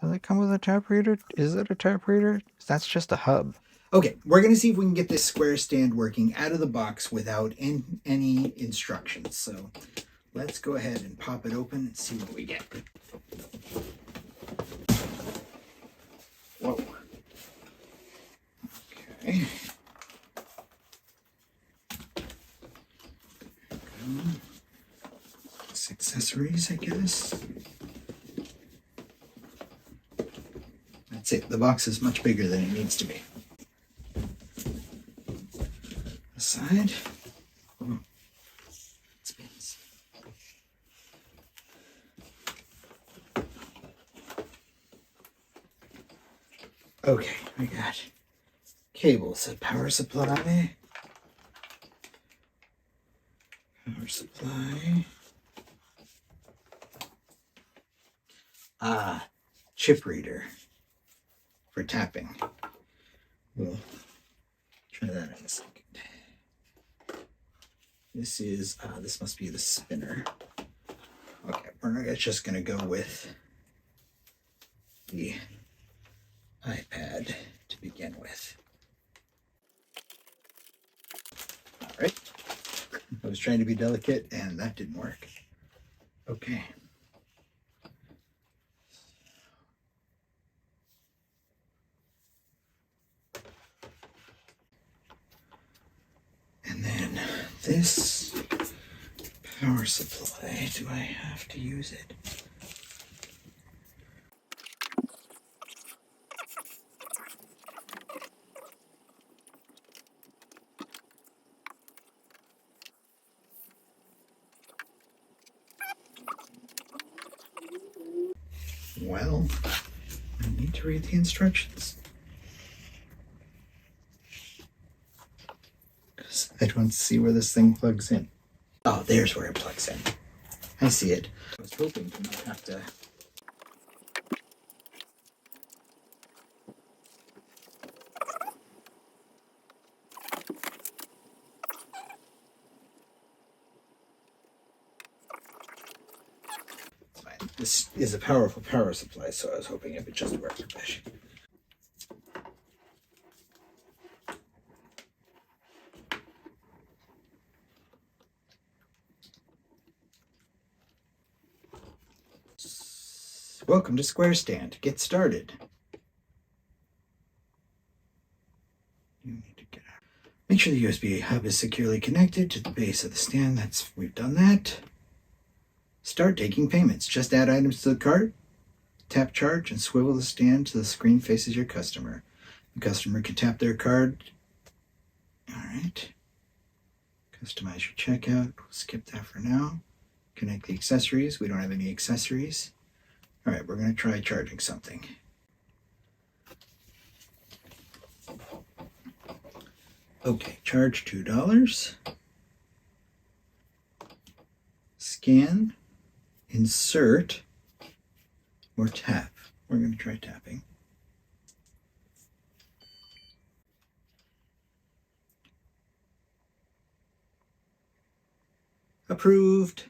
Does it come with a tap reader? Is it a tap reader? That's just a hub. Okay, we're going to see if we can get this square stand working out of the box without any instructions. So let's go ahead and pop it open and see what we get. Whoa. Okay. Accessories, I guess. That's it. The box is much bigger than it needs to be. Aside. Oh, it spins. Okay, we got cables, a power supply. Power supply. Chip reader for tapping. We'll try that in a second. This is, this must be the spinner. Okay, we're just going to go with the iPad to begin with. All right. I was trying to be delicate and that didn't work. Okay. And then this power supply, do I have to use it? Well, I need to read the instructions. Because I don't see where this thing plugs in. Oh, there's where it plugs in. I see it. I was hoping to not have to. It's fine. This is a powerful power supply, so I was hoping it would just work for Bish. Welcome to Square Stand. Get started. You need to get out. Make sure the USB hub is securely connected to the base of the stand. We've done that. Start taking payments. Just add items to the cart, tap charge, and swivel the stand so the screen faces your customer. The customer can tap their card. All right. Customize your checkout. We'll skip that for now. Connect the accessories. We don't have any accessories. All right, we're going to try charging something. Okay, charge $2. Scan, insert, or tap. We're going to try tapping. Approved.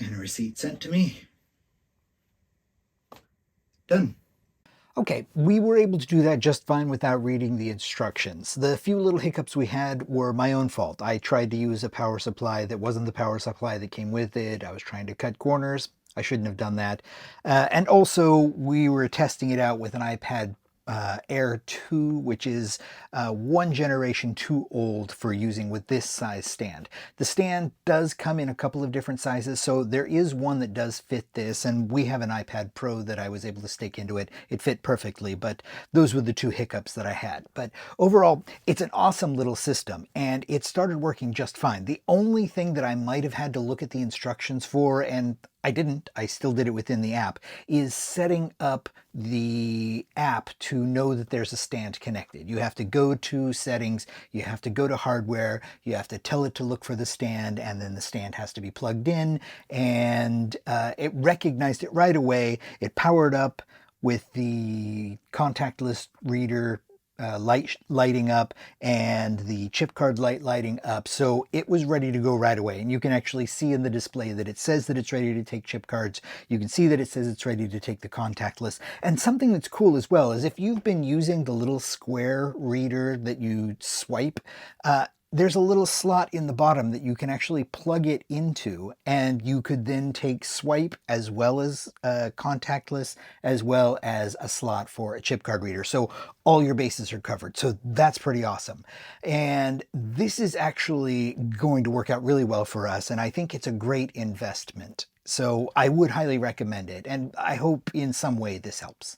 And a receipt sent to me. Done. Okay, we were able to do that just fine without reading the instructions. The few little hiccups we had were my own fault. I tried to use a power supply that wasn't the power supply that came with it. I was trying to cut corners. I shouldn't have done that. And also, we were testing it out with an iPad Air 2, which is one generation too old for using with this size stand. The stand does come in a couple of different sizes, so there is one that does fit this, and we have an iPad Pro that I was able to stick into it. It fit perfectly, but those were the two hiccups that I had. But overall, it's an awesome little system, and it started working just fine. The only thing that I might have had to look at the instructions for, and I didn't, I still did it within the app, is setting up the app to know that there's a stand connected. You have to go to settings, you have to go to hardware, you have to tell it to look for the stand, and then the stand has to be plugged in, and it recognized it right away. It powered up with the contactless reader light lighting up and the chip card light lighting up. So it was ready to go right away. And you can actually see in the display that it says that it's ready to take chip cards. You can see that it says it's ready to take the contactless. And something that's cool as well is if you've been using the little square reader that you swipe, there's a little slot in the bottom that you can actually plug it into, and you could then take swipe as well as contactless, as well as a slot for a chip card reader. So all your bases are covered. So that's pretty awesome. And this is actually going to work out really well for us. And I think it's a great investment. So I would highly recommend it. And I hope in some way this helps.